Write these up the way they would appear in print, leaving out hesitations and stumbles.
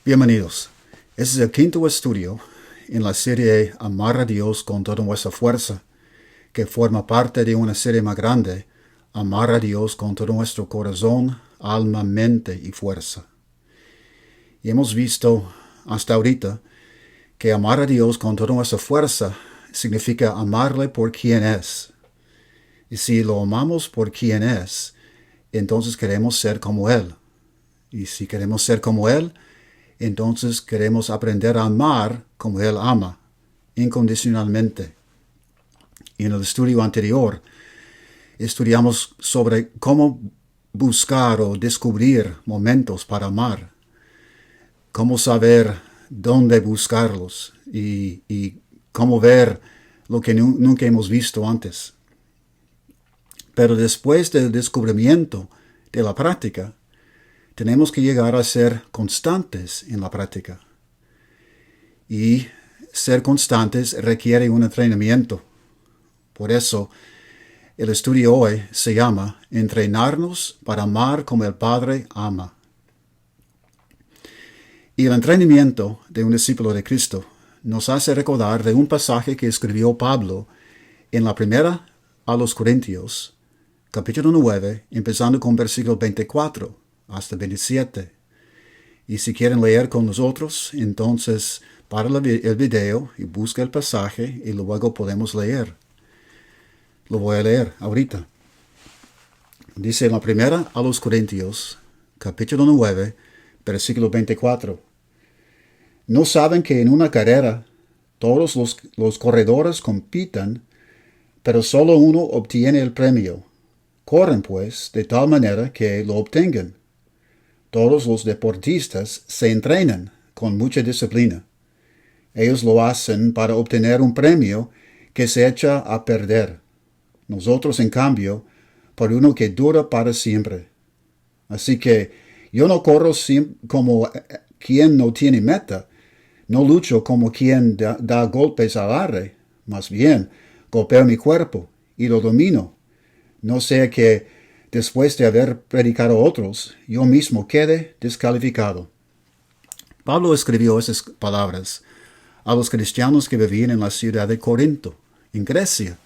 Bienvenidos. Este es el quinto estudio en la serie Amar a Dios con toda nuestra fuerza, que forma parte de una serie más grande, Amar a Dios con todo nuestro corazón, alma, mente y fuerza. Y hemos visto hasta ahorita que amar a Dios con toda nuestra fuerza significa amarle por quien es. Y si lo amamos por quien es, entonces queremos ser como Él. Y si queremos ser como Él, entonces queremos aprender a amar como Él ama, incondicionalmente. Y en el estudio anterior, estudiamos sobre cómo buscar o descubrir momentos para amar, cómo saber dónde buscarlos y cómo ver lo que nunca hemos visto antes. Pero después del descubrimiento de la práctica, tenemos que llegar a ser constantes en la práctica. Y ser constantes requiere un entrenamiento. Por eso, el estudio hoy se llama Entrenarnos para amar como el Padre ama. Y el entrenamiento de un discípulo de Cristo nos hace recordar de un pasaje que escribió Pablo en la primera a los Corintios, capítulo 9, empezando con versículo 24 hasta 27. Y si quieren leer con nosotros, entonces para el video y busca el pasaje y luego podemos leer. Lo voy a leer ahorita. Dice en la primera a los Corintios, capítulo 9, versículo 24. ¿No saben que en una carrera todos los corredores compiten, pero solo uno obtiene el premio? Corren pues de tal manera que lo obtengan. Todos los deportistas se entrenan con mucha disciplina. Ellos lo hacen para obtener un premio que se echa a perder. Nosotros, en cambio, por uno que dura para siempre. Así que yo no corro como quien no tiene meta. No lucho como quien da golpes al aire. Más bien, golpeo mi cuerpo y lo domino. No sea que después de haber predicado a otros, yo mismo quede descalificado. Pablo escribió esas palabras a los cristianos que vivían en la ciudad de Corinto, en Grecia.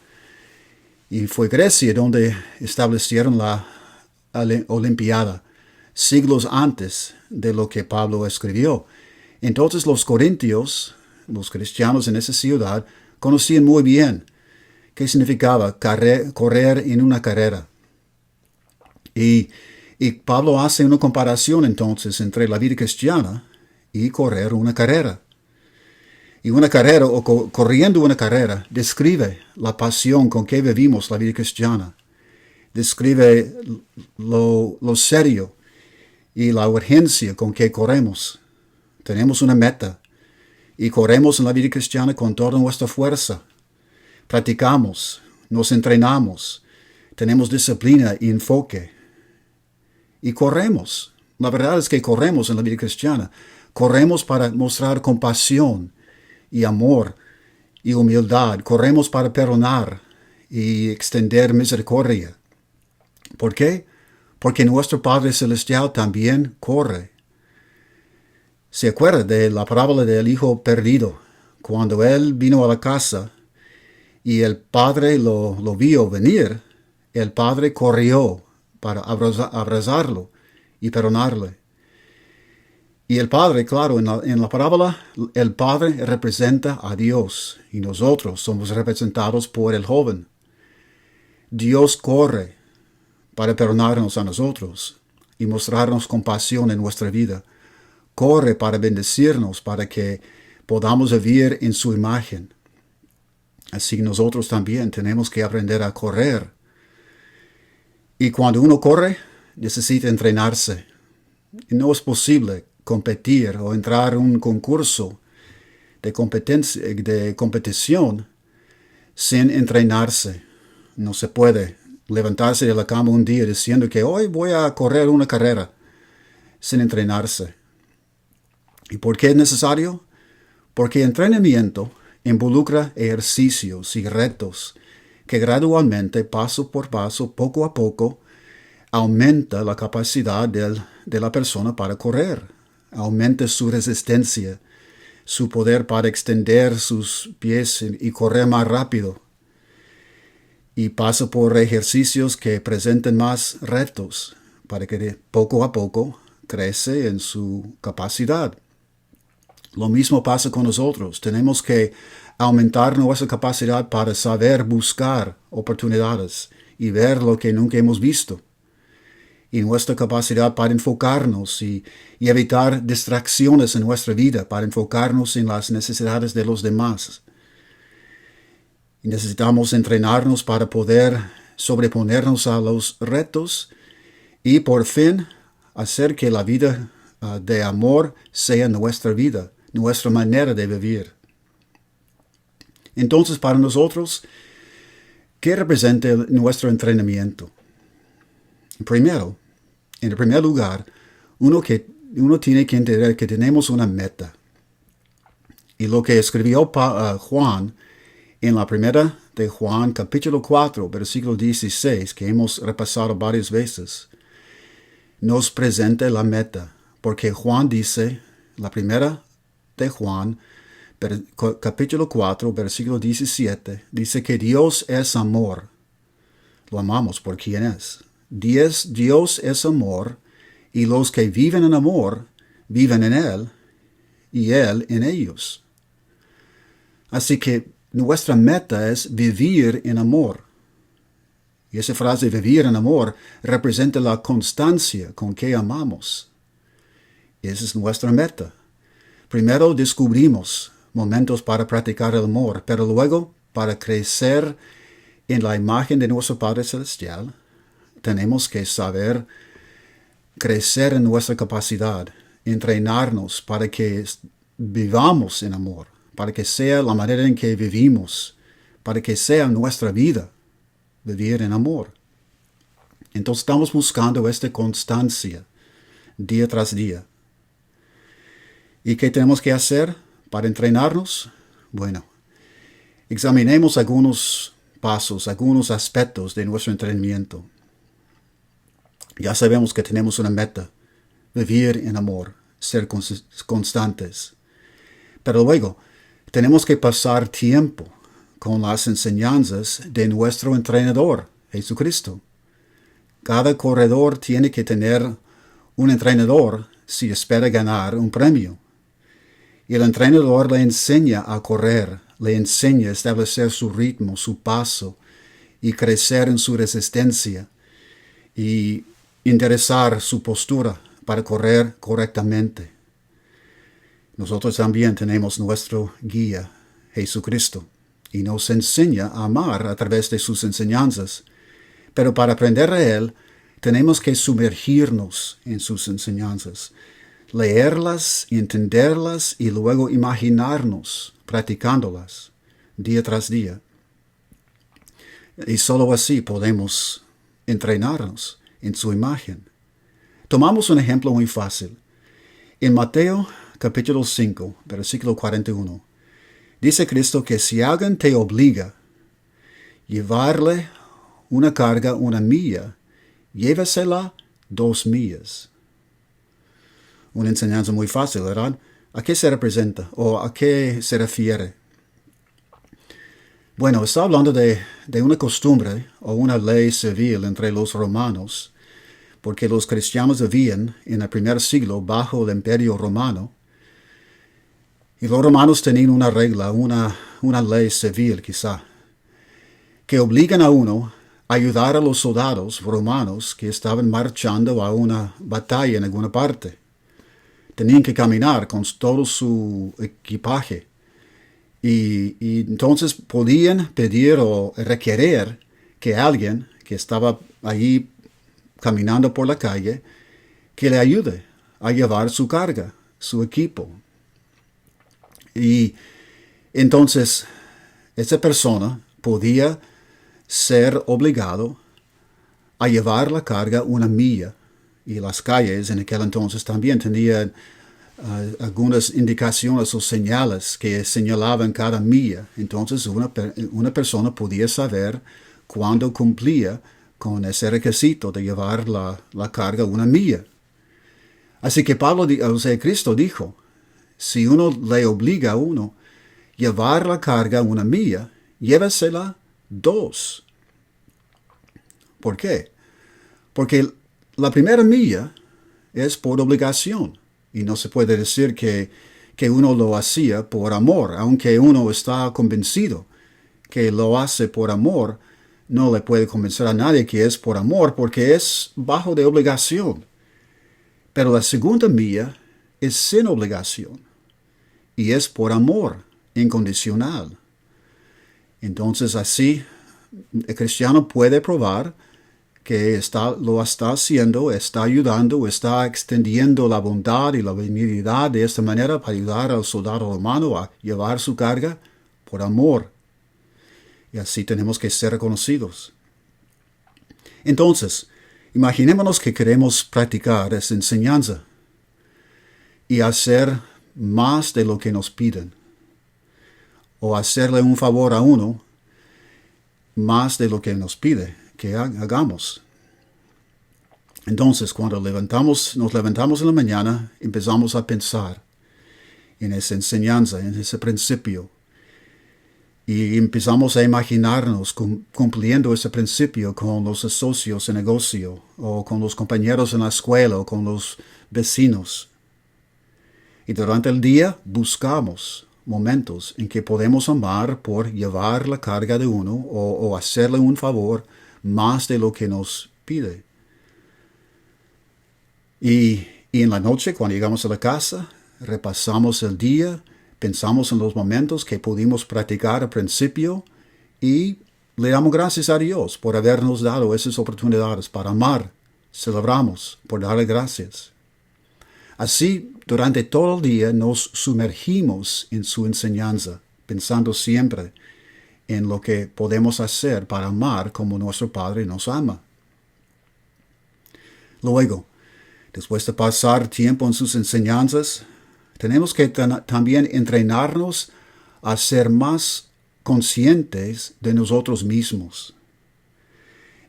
Y fue Grecia donde establecieron la Olimpiada, siglos antes de lo que Pablo escribió. Entonces los corintios, los cristianos en esa ciudad, conocían muy bien qué significaba correr en una carrera. Y Pablo hace una comparación entonces entre la vida cristiana y correr una carrera. Y una carrera o corriendo una carrera describe la pasión con que vivimos la vida cristiana. Describe lo serio y la urgencia con que corremos. Tenemos una meta y corremos en la vida cristiana con toda nuestra fuerza. Practicamos, nos entrenamos, tenemos disciplina y enfoque. Y corremos. La verdad es que corremos en la vida cristiana. Corremos para mostrar compasión y amor y humildad. Corremos para perdonar y extender misericordia. ¿Por qué? Porque nuestro Padre Celestial también corre. ¿Se acuerda de la parábola del hijo perdido? Cuando él vino a la casa y el padre lo vio venir, el padre corrió para abrazarlo y perdonarle. Y el Padre, claro, en la parábola, el Padre representa a Dios y nosotros somos representados por el joven. Dios corre para perdonarnos a nosotros y mostrarnos compasión en nuestra vida. Corre para bendecirnos, para que podamos vivir en su imagen. Así nosotros también tenemos que aprender a correr. Y cuando uno corre, necesita entrenarse. No es posible competir o entrar en un concurso de competición sin entrenarse. No se puede levantarse de la cama un día diciendo que hoy voy a correr una carrera sin entrenarse. ¿Y por qué es necesario? Porque entrenamiento involucra ejercicios y retos que gradualmente, paso por paso, poco a poco, aumenta la capacidad de la persona para correr. aumenta su resistencia, su poder para extender sus pies y correr más rápido. Y pasa por ejercicios que presenten más retos para que poco a poco crece en su capacidad. Lo mismo pasa con nosotros. Tenemos que aumentar nuestra capacidad para saber buscar oportunidades y ver lo que nunca hemos visto. Y nuestra capacidad para enfocarnos y evitar distracciones en nuestra vida, para enfocarnos en las necesidades de los demás. Y necesitamos entrenarnos para poder sobreponernos a los retos y por fin hacer que la vida de amor sea nuestra vida, nuestra manera de vivir. Entonces, para nosotros, ¿qué representa nuestro entrenamiento? Primero, en el primer lugar, uno tiene que entender que tenemos una meta. Y lo que escribió Juan en la primera de Juan, capítulo 4, versículo 16, que hemos repasado varias veces, nos presenta la meta. Porque Juan dice, la primera de Juan, capítulo 4, versículo 17, dice que Dios es amor. Lo amamos por quien es. Dios es amor, y los que viven en amor, viven en Él, y Él en ellos. Así que nuestra meta es vivir en amor. Y esa frase, vivir en amor, representa la constancia con que amamos. Esa es nuestra meta. Primero descubrimos momentos para practicar el amor, pero luego, para crecer en la imagen de nuestro Padre Celestial, tenemos que saber crecer en nuestra capacidad, entrenarnos para que vivamos en amor, para que sea la manera en que vivimos, para que sea nuestra vida, vivir en amor. Entonces estamos buscando esta constancia día tras día. ¿Y qué tenemos que hacer para entrenarnos? Bueno, examinemos algunos pasos, algunos aspectos de nuestro entrenamiento. Ya sabemos que tenemos una meta, vivir en amor, ser constantes. Pero luego, tenemos que pasar tiempo con las enseñanzas de nuestro entrenador, Jesucristo. Cada corredor tiene que tener un entrenador si espera ganar un premio. Y el entrenador le enseña a correr, le enseña a establecer su ritmo, su paso, y crecer en su resistencia, y enderezar su postura para correr correctamente. Nosotros también tenemos nuestro guía, Jesucristo, y nos enseña a amar a través de sus enseñanzas. Pero para aprender a Él, tenemos que sumergirnos en sus enseñanzas, leerlas, entenderlas y luego imaginarnos practicándolas día tras día. Y solo así podemos entrenarnos en su imagen. Tomamos un ejemplo muy fácil. En Mateo capítulo 5, versículo 41, dice Cristo que si alguien te obliga a llevarle una carga, 1 milla, llévasela 2 millas. Una enseñanza muy fácil, ¿verdad? ¿A qué se representa o a qué se refiere? Bueno, está hablando de una costumbre o una ley civil entre los romanos, porque los cristianos vivían en el primer siglo bajo el imperio romano, y los romanos tenían una regla, una ley civil quizá, que obligan a uno a ayudar a los soldados romanos que estaban marchando a una batalla en alguna parte. Tenían que caminar con todo su equipaje. Y entonces podían pedir o requerir que alguien que estaba allí caminando por la calle, que le ayude a llevar su carga, su equipo. Y entonces esa persona podía ser obligado a llevar la carga 1 milla. Y las calles en aquel entonces también tenían algunas indicaciones o señales que señalaban cada milla. Entonces una persona podía saber cuándo cumplía con ese requisito de llevar la carga 1 milla. Así que Cristo dijo, si uno le obliga a uno llevar la carga una milla, llévesela 2. ¿Por qué? Porque la primera milla es por obligación y no se puede decir que uno lo hacía por amor, aunque uno está convencido que lo hace por amor. No le puede convencer a nadie que es por amor porque es bajo de obligación. Pero la segunda milla es sin obligación y es por amor incondicional. Entonces así el cristiano puede probar que lo está haciendo, está ayudando, está extendiendo la bondad y la benignidad de esta manera para ayudar al soldado romano a llevar su carga por amor. Y así tenemos que ser reconocidos. Entonces, imaginémonos que queremos practicar esa enseñanza y hacer más de lo que nos piden, o hacerle un favor a uno más de lo que nos pide que hagamos. Entonces, cuando nos levantamos en la mañana, empezamos a pensar en esa enseñanza, en ese principio, y empezamos a imaginarnos cumpliendo ese principio con los socios en negocio, o con los compañeros en la escuela, o con los vecinos. Y durante el día buscamos momentos en que podemos amar por llevar la carga de uno o hacerle un favor más de lo que nos pide. Y en la noche, cuando llegamos a la casa, repasamos el día, pensamos en los momentos que pudimos practicar al principio y le damos gracias a Dios por habernos dado esas oportunidades para amar. Celebramos por darle gracias. Así, durante todo el día nos sumergimos en su enseñanza, pensando siempre en lo que podemos hacer para amar como nuestro Padre nos ama. Luego, después de pasar tiempo en sus enseñanzas, tenemos que también entrenarnos a ser más conscientes de nosotros mismos.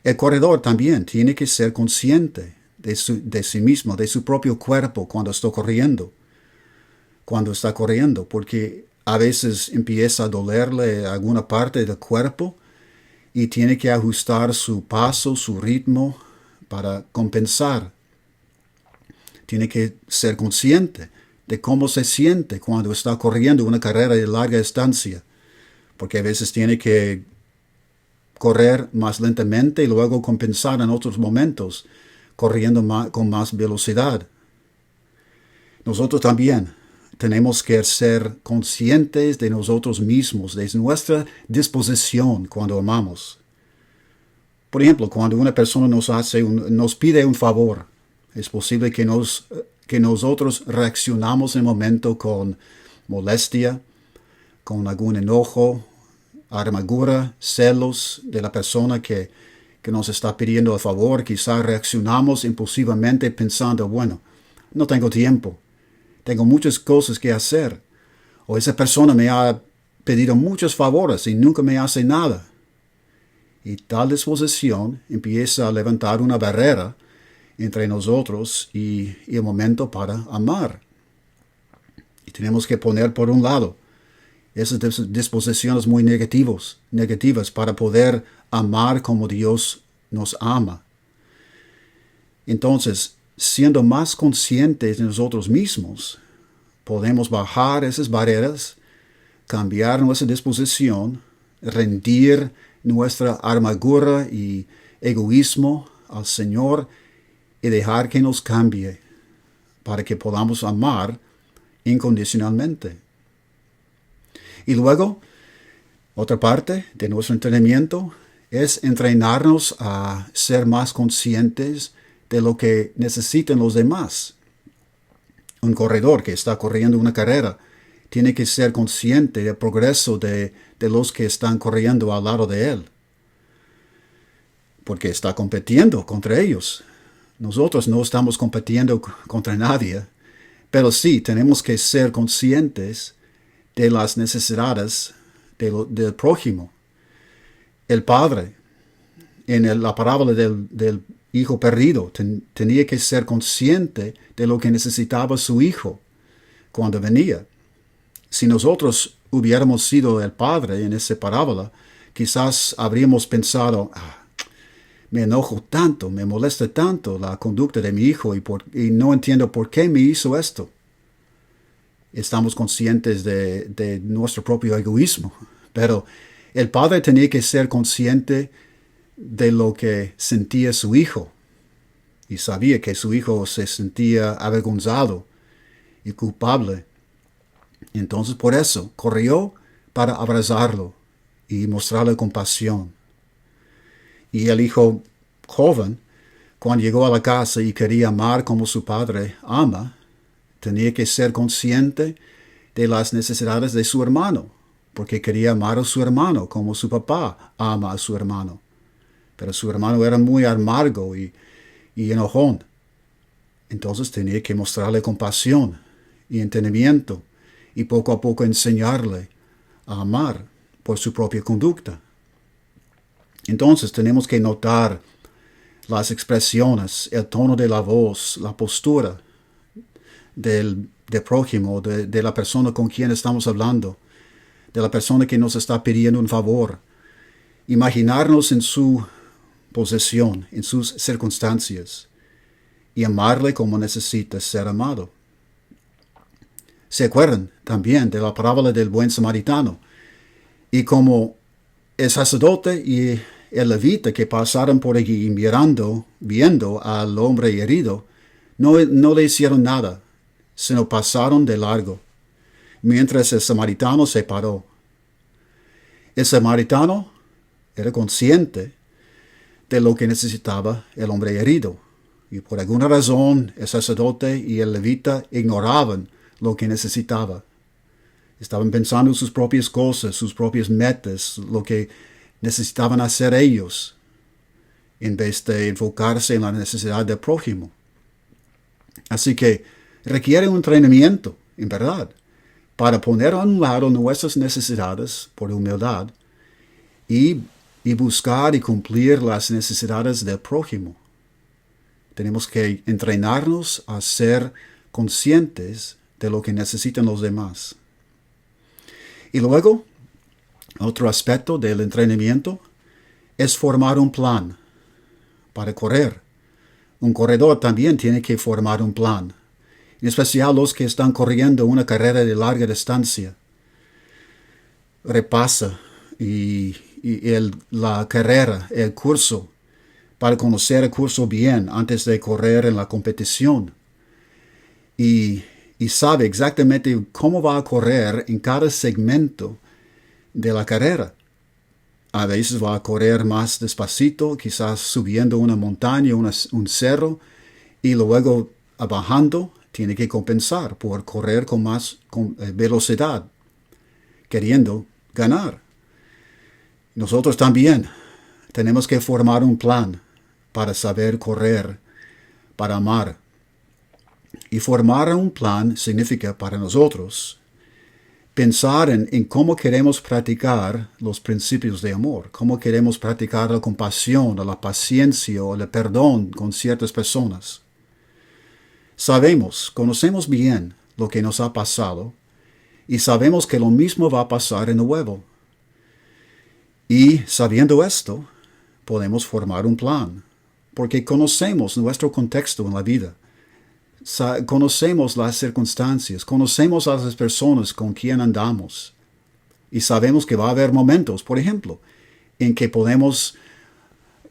El corredor también tiene que ser consciente de sí mismo, de su propio cuerpo cuando está corriendo, porque a veces empieza a dolerle alguna parte del cuerpo y tiene que ajustar su paso, su ritmo para compensar. Tiene que ser consciente de cómo se siente cuando está corriendo una carrera de larga distancia, porque a veces tiene que correr más lentamente y luego compensar en otros momentos, corriendo con más velocidad. Nosotros también tenemos que ser conscientes de nosotros mismos, de nuestra disposición cuando amamos. Por ejemplo, cuando una persona nos pide un favor, es posible que nosotros reaccionamos en el momento con molestia, con algún enojo, amargura, celos de la persona que nos está pidiendo el favor. Quizás reaccionamos impulsivamente pensando, bueno, no tengo tiempo, tengo muchas cosas que hacer, o esa persona me ha pedido muchos favores y nunca me hace nada. Y tal disposición empieza a levantar una barrera entre nosotros y el momento para amar. Y tenemos que poner por un lado esas disposiciones muy negativas para poder amar como Dios nos ama. Entonces, siendo más conscientes de nosotros mismos, podemos bajar esas barreras, cambiar nuestra disposición, rendir nuestra amargura y egoísmo al Señor y dejar que nos cambie para que podamos amar incondicionalmente. Y luego, otra parte de nuestro entrenamiento es entrenarnos a ser más conscientes de lo que necesitan los demás. Un corredor que está corriendo una carrera tiene que ser consciente del progreso de los que están corriendo al lado de él, porque está compitiendo contra ellos. Nosotros no estamos compitiendo contra nadie, pero sí tenemos que ser conscientes de las necesidades del prójimo. El padre, en la parábola del hijo perdido. Tenía que ser consciente de lo que necesitaba su hijo cuando venía. Si nosotros hubiéramos sido el padre en esa parábola, quizás habríamos pensado, me enojo tanto, me molesta tanto la conducta de mi hijo y no entiendo por qué me hizo esto. Estamos conscientes de nuestro propio egoísmo, pero el padre tenía que ser consciente de lo que sentía su hijo y sabía que su hijo se sentía avergonzado y culpable. Entonces por eso corrió para abrazarlo y mostrarle compasión. Y el hijo joven, cuando llegó a la casa y quería amar como su padre ama, tenía que ser consciente de las necesidades de su hermano, porque quería amar a su hermano como su papá ama a su hermano. Pero su hermano era muy amargo y enojón. Entonces tenía que mostrarle compasión y entendimiento y poco a poco enseñarle a amar por su propia conducta. Entonces tenemos que notar las expresiones, el tono de la voz, la postura del prójimo, de la persona con quien estamos hablando, de la persona que nos está pidiendo un favor. Imaginarnos en su posesión, en sus circunstancias, y amarle como necesita ser amado. ¿Se acuerdan también de la parábola del buen samaritano? Y como el sacerdote y el levita que pasaron por allí viendo al hombre herido, no le hicieron nada, sino pasaron de largo, mientras el samaritano se paró. El samaritano era consciente de lo que necesitaba el hombre herido, y por alguna razón el sacerdote y el levita ignoraban lo que necesitaba. Estaban pensando en sus propias cosas, sus propias metas, lo que necesitaban hacer ellos, en vez de enfocarse en la necesidad del prójimo. Así que requiere un entrenamiento, en verdad, para poner a un lado nuestras necesidades por humildad y buscar y cumplir las necesidades del prójimo. Tenemos que entrenarnos a ser conscientes de lo que necesitan los demás. Y luego, otro aspecto del entrenamiento es formar un plan para correr. Un corredor también tiene que formar un plan, en especial los que están corriendo una carrera de larga distancia. Repasa la carrera, el curso, para conocer el curso bien antes de correr en la competición. Y sabe exactamente cómo va a correr en cada segmento de la carrera. A veces va a correr más despacito, quizás subiendo una montaña, un cerro, y luego bajando, tiene que compensar por correr con más velocidad, queriendo ganar. Nosotros también tenemos que formar un plan para saber correr, para amar. Y formar un plan significa para nosotros pensar en cómo queremos practicar los principios de amor, cómo queremos practicar la compasión, la paciencia o el perdón con ciertas personas. Conocemos bien lo que nos ha pasado y sabemos que lo mismo va a pasar de nuevo. Y sabiendo esto, podemos formar un plan, porque conocemos nuestro contexto en la vida. Conocemos las circunstancias, conocemos a las personas con quien andamos y sabemos que va a haber momentos, por ejemplo, en que podemos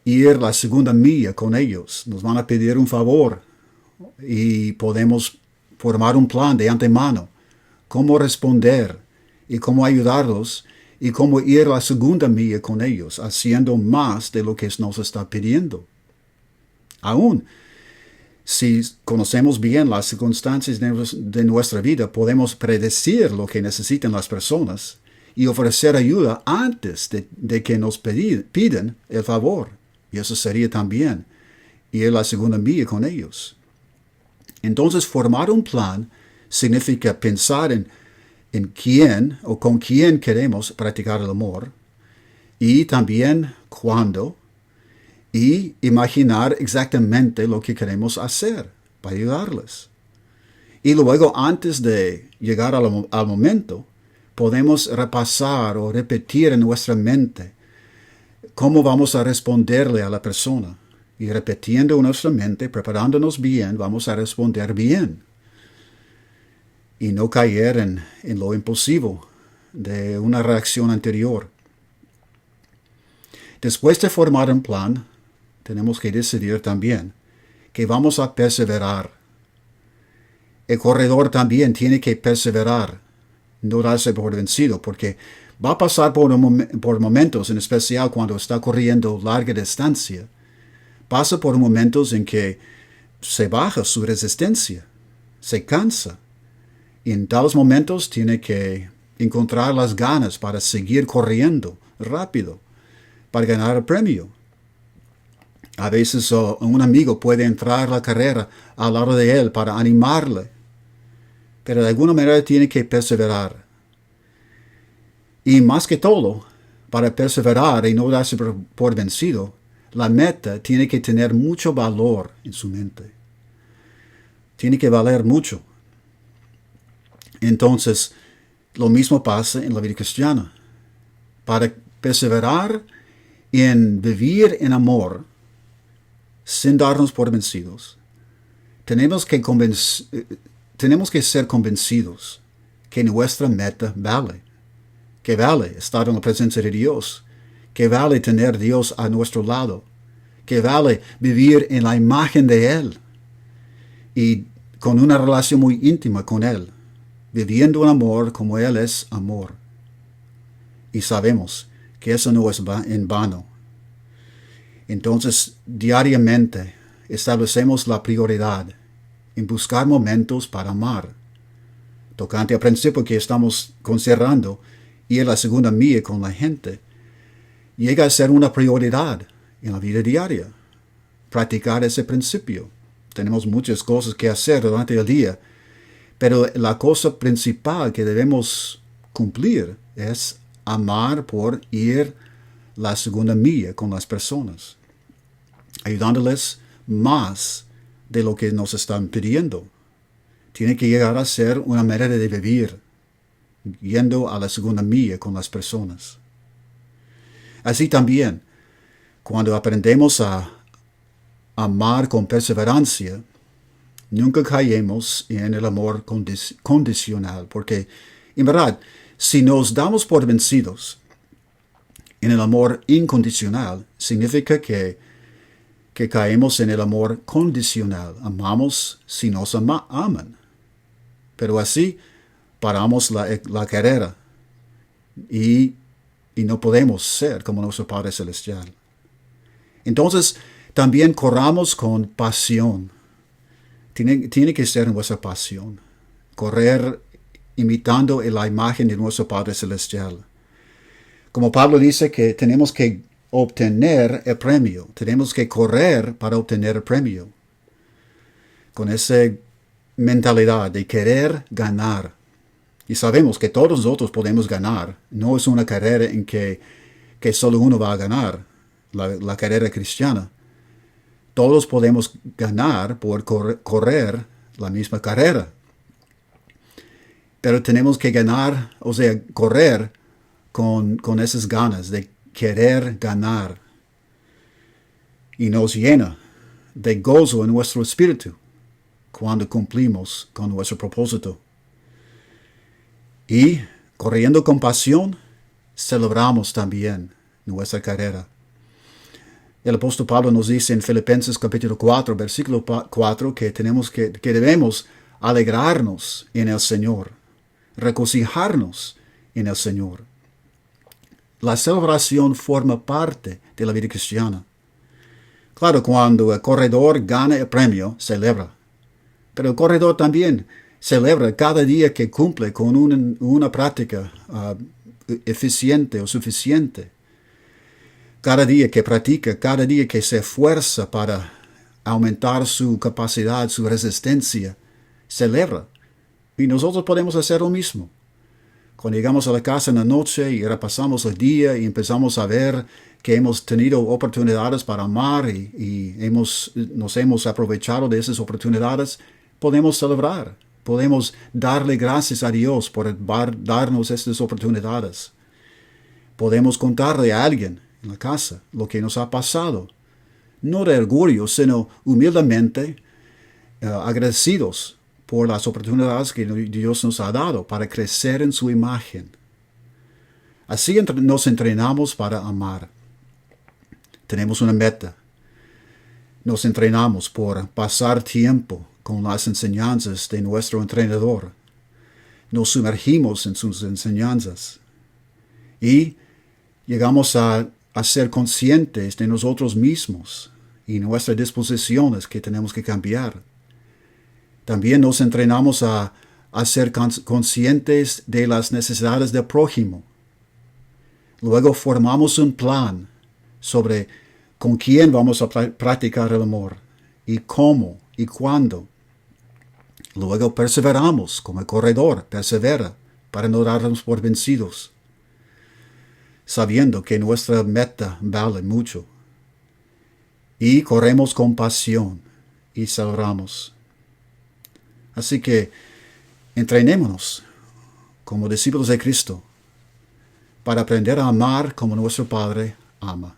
ir la segunda milla con ellos. Nos van a pedir un favor y podemos formar un plan de antemano, cómo responder y cómo ayudarlos y cómo ir la segunda milla con ellos, haciendo más de lo que nos está pidiendo. Aún si conocemos bien las circunstancias de nuestra vida, podemos predecir lo que necesitan las personas y ofrecer ayuda antes de que nos pidan el favor. Y eso sería también ir la segunda milla con ellos. Entonces, formar un plan significa pensar en quién o con quién queremos practicar el amor y también cuándo y imaginar exactamente lo que queremos hacer para ayudarles. Y luego, antes de llegar al momento, podemos repasar o repetir en nuestra mente cómo vamos a responderle a la persona. Y repitiendo en nuestra mente, preparándonos bien, vamos a responder bien. Y no caer en lo impulsivo de una reacción anterior. Después de formar un plan, tenemos que decidir también que vamos a perseverar. El corredor también tiene que perseverar, no darse por vencido, porque va a pasar por momentos, en especial cuando está corriendo larga distancia, pasa por momentos en que se baja su resistencia, se cansa. Y en tales momentos tiene que encontrar las ganas para seguir corriendo rápido, para ganar el premio. A veces un amigo puede entrar a la carrera al lado de él para animarle, pero de alguna manera tiene que perseverar. Y más que todo, para perseverar y no darse por vencido, la meta tiene que tener mucho valor en su mente. Tiene que valer mucho. Entonces, lo mismo pasa en la vida cristiana. Para perseverar en vivir en amor, sin darnos por vencidos, tenemos que ser convencidos que nuestra meta vale. Que vale estar en la presencia de Dios. Que vale tener a Dios a nuestro lado. Que vale vivir en la imagen de Él. Y con una relación muy íntima con Él. Viviendo en amor como Él es amor. Y sabemos que eso no es en vano. Entonces, diariamente, establecemos la prioridad en buscar momentos para amar. Tocante al principio que estamos considerando, y en la segunda milla con la gente, llega a ser una prioridad en la vida diaria. Practicar ese principio. Tenemos muchas cosas que hacer durante el día, pero la cosa principal que debemos cumplir es amar por ir la segunda milla con las personas, ayudándoles más de lo que nos están pidiendo. Tiene que llegar a ser una manera de vivir, yendo a la segunda milla con las personas. Así también, cuando aprendemos a amar con perseverancia, nunca caemos en el amor condicional, porque en verdad, si nos damos por vencidos en el amor incondicional, significa que caemos en el amor condicional. Amamos si nos aman. Pero así paramos la carrera y no podemos ser como nuestro Padre Celestial. Entonces, también corramos con pasión. Tiene que ser nuestra pasión. Correr imitando la imagen de nuestro Padre Celestial. Como Pablo dice que tenemos que obtener el premio. Tenemos que correr para obtener el premio. Con esa mentalidad de querer ganar. Y sabemos que todos nosotros podemos ganar. No es una carrera en que solo uno va a ganar. La carrera cristiana. Todos podemos ganar por correr la misma carrera. Pero tenemos que ganar, o sea, correr con esas ganas de querer ganar. Y nos llena de gozo en nuestro espíritu cuando cumplimos con nuestro propósito. Y corriendo con pasión, celebramos también nuestra carrera. El apóstol Pablo nos dice en Filipenses capítulo 4, versículo 4, que debemos alegrarnos en el Señor, regocijarnos en el Señor. La celebración forma parte de la vida cristiana. Claro, cuando el corredor gana el premio, celebra. Pero el corredor también celebra cada día que cumple con una práctica eficiente o suficiente. Cada día que practica, cada día que se esfuerza para aumentar su capacidad, su resistencia, celebra. Y nosotros podemos hacer lo mismo. Cuando llegamos a la casa en la noche y repasamos el día y empezamos a ver que hemos tenido oportunidades para amar y nos hemos aprovechado de esas oportunidades, podemos celebrar. Podemos darle gracias a Dios por darnos estas oportunidades. Podemos contarle a alguien en la casa lo que nos ha pasado. No de orgullo, sino humildemente agradecidos por las oportunidades que Dios nos ha dado para crecer en su imagen. Así nos entrenamos para amar. Tenemos una meta. Nos entrenamos por pasar tiempo con las enseñanzas de nuestro entrenador. Nos sumergimos en sus enseñanzas. Y llegamos a ser conscientes de nosotros mismos y nuestras disposiciones que tenemos que cambiar. También nos entrenamos a ser conscientes de las necesidades del prójimo. Luego formamos un plan sobre con quién vamos a practicar el amor y cómo y cuándo. Luego perseveramos como el corredor persevera para no darnos por vencidos, sabiendo que nuestra meta vale mucho. Y corremos con pasión y celebramos. Así que entrenémonos como discípulos de Cristo para aprender a amar como nuestro Padre ama.